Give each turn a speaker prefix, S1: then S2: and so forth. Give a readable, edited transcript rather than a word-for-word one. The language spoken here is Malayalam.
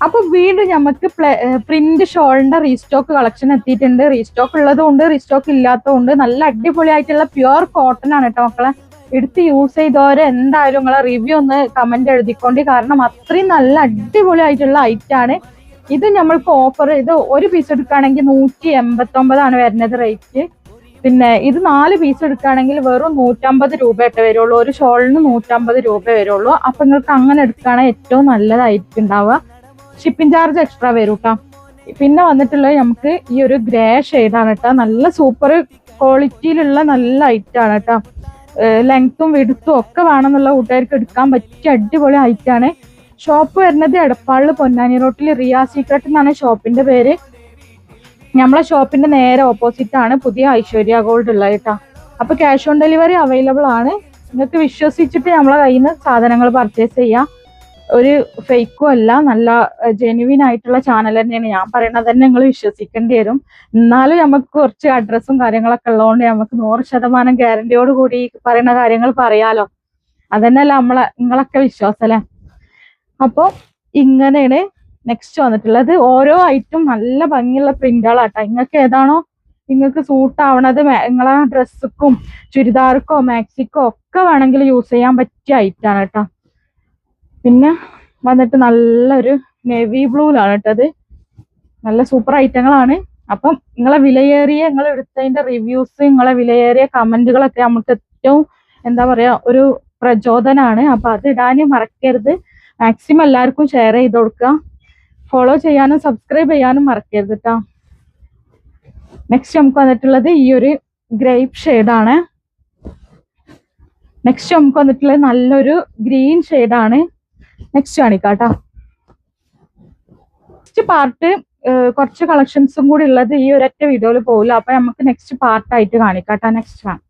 S1: അപ്പൊ വീണ്ടും നമുക്ക് പ്രിന്റ് ഷോളിന്റെ റീസ്റ്റോക്ക് കളക്ഷൻ എത്തിയിട്ടുണ്ട്. റീസ്റ്റോക്ക് ഉള്ളതും ഉണ്ട്, റീസ്റ്റോക്ക് ഇല്ലാത്തതും ഉണ്ട്. നല്ല അടിപൊളിയായിട്ടുള്ള പ്യുവർ കോട്ടൺ ആണ് കേട്ടോ മക്കളെ. എടുത്ത് യൂസ് ചെയ്തവരെ എന്തായാലും നിങ്ങളെ റിവ്യൂ ഒന്ന് കമന്റ് എഴുതിക്കൊണ്ട്, കാരണം അത്രയും നല്ല അടിപൊളിയായിട്ടുള്ള ഐറ്റം ആണ് ഇത്. നമ്മൾക്ക് ഓഫർ ഇത് ഒരു പീസ് എടുക്കുകയാണെങ്കിൽ 189 വരുന്നത് റേറ്റ്. പിന്നെ ഇത് 4 പീസ് എടുക്കുകയാണെങ്കിൽ വെറും 150 രൂപയൊക്കെ വരുള്ളൂ. ഒരു ഷോളിന് 150 രൂപ വരുള്ളൂ. അപ്പൊ നിങ്ങൾക്ക് അങ്ങനെ എടുക്കുകയാണെങ്കിൽ ഏറ്റവും നല്ലതായിരിക്കും ഉണ്ടാവുക. ഷിപ്പിംഗ് ചാർജ് എക്സ്ട്രാ വരും കേട്ടോ. പിന്നെ വന്നിട്ടുള്ളത് നമുക്ക് ഈ ഒരു ഗ്രേ ഷെയ്ഡാണ് കേട്ടോ. നല്ല സൂപ്പർ ക്വാളിറ്റിയിലുള്ള നല്ല ഐറ്റം ആണ് കേട്ടോ. ലെങ്ത്തും വിടുത്തും ഒക്കെ വേണമെന്നുള്ള കൂട്ടുകാർക്ക് എടുക്കാൻ പറ്റിയ അടിപൊളി ഐറ്റം ആണ്. ഷോപ്പ് വരുന്നത് എടപ്പാളിൽ പൊന്നാനി റോട്ടിൽ റിയ സീക്രട്ട് എന്നാണ് ഷോപ്പിന്റെ പേര്. നമ്മളെ ഷോപ്പിന്റെ നേരെ ഓപ്പോസിറ്റ് ആണ് പുതിയ ഐശ്വര്യ ഗോൾഡ് ഉള്ളത് കേട്ടോ. അപ്പൊ ക്യാഷ് ഓൺ ഡെലിവറി അവൈലബിൾ ആണ്. നിങ്ങൾക്ക് വിശ്വസിച്ചിട്ട് നമ്മളെ കയ്യിൽ നിന്ന് സാധനങ്ങൾ പർച്ചേസ് ചെയ്യാം. ഒരു ഫേക്കും അല്ല, നല്ല ജെനുവിൻ ആയിട്ടുള്ള ചാനൽ തന്നെയാണ്. ഞാൻ പറയുന്നത് തന്നെ നിങ്ങൾ വിശ്വസിക്കേണ്ടി വരും. എന്നാലും നമുക്ക് കുറച്ച് അഡ്രസ്സും കാര്യങ്ങളൊക്കെ ഉള്ളതുകൊണ്ട് നമുക്ക് 100% ഗ്യാരണ്ടിയോട് കൂടി പറയുന്ന കാര്യങ്ങൾ പറയാലോ. അതന്നെയല്ല നിങ്ങളൊക്കെ വിശ്വാസം അല്ലേ. അപ്പോൾ ഇങ്ങനെയാണ് നെക്സ്റ്റ് വന്നിട്ടുള്ളത്. ഓരോ ഐറ്റും നല്ല ഭംഗിയുള്ള പ്രിന്റുകളാട്ടോ. നിങ്ങൾക്ക് ഏതാണോ നിങ്ങൾക്ക് സൂട്ട് ആവണത് നിങ്ങളെ ഡ്രസ്സുക്കും ചുരിദാർക്കോ മാക്സിക്കോ ഒക്കെ വേണമെങ്കിൽ യൂസ് ചെയ്യാൻ പറ്റിയ ഐറ്റാണ് കേട്ടോ. പിന്നെ വന്നിട്ട് നല്ലൊരു നേവി ബ്ലൂലാണ് കേട്ടത്. നല്ല സൂപ്പർ ഐറ്റങ്ങളാണ്. അപ്പം നിങ്ങൾ എടുത്തതിന്റെ റിവ്യൂസ്, നിങ്ങളെ വിലയേറിയ കമന്റുകളൊക്കെ നമുക്ക് ഏറ്റവും എന്താ പറയാ ഒരു പ്രചോദനമാണ്. അപ്പൊ അത് ഇടാനും മറക്കരുത്. മാക്സിമം എല്ലാവർക്കും ഷെയർ ചെയ്ത് കൊടുക്കുക. ഫോളോ ചെയ്യാനും സബ്സ്ക്രൈബ് ചെയ്യാനും മറക്കരുത് കേട്ടോ. നെക്സ്റ്റ് നമുക്ക് വന്നിട്ടുള്ളത് ഈ ഒരു ഗ്രേപ്പ് ഷെയ്ഡാണ്. നെക്സ്റ്റ് നമുക്ക് വന്നിട്ടുള്ളത് നല്ലൊരു ഗ്രീൻ ഷെയ്ഡാണ്. നെക്സ്റ്റ് കാണിക്കാട്ടോ. നെക്സ്റ്റ് പാർട്ട് കുറച്ച് കളക്ഷൻസും കൂടി ഉള്ളത് ഈ ഒരൊറ്റ വീഡിയോയിൽ പോകില്ല. അപ്പൊ നമുക്ക് നെക്സ്റ്റ് പാർട്ടായിട്ട് കാണിക്കാട്ടോ. നെക്സ്റ്റ് ആണ്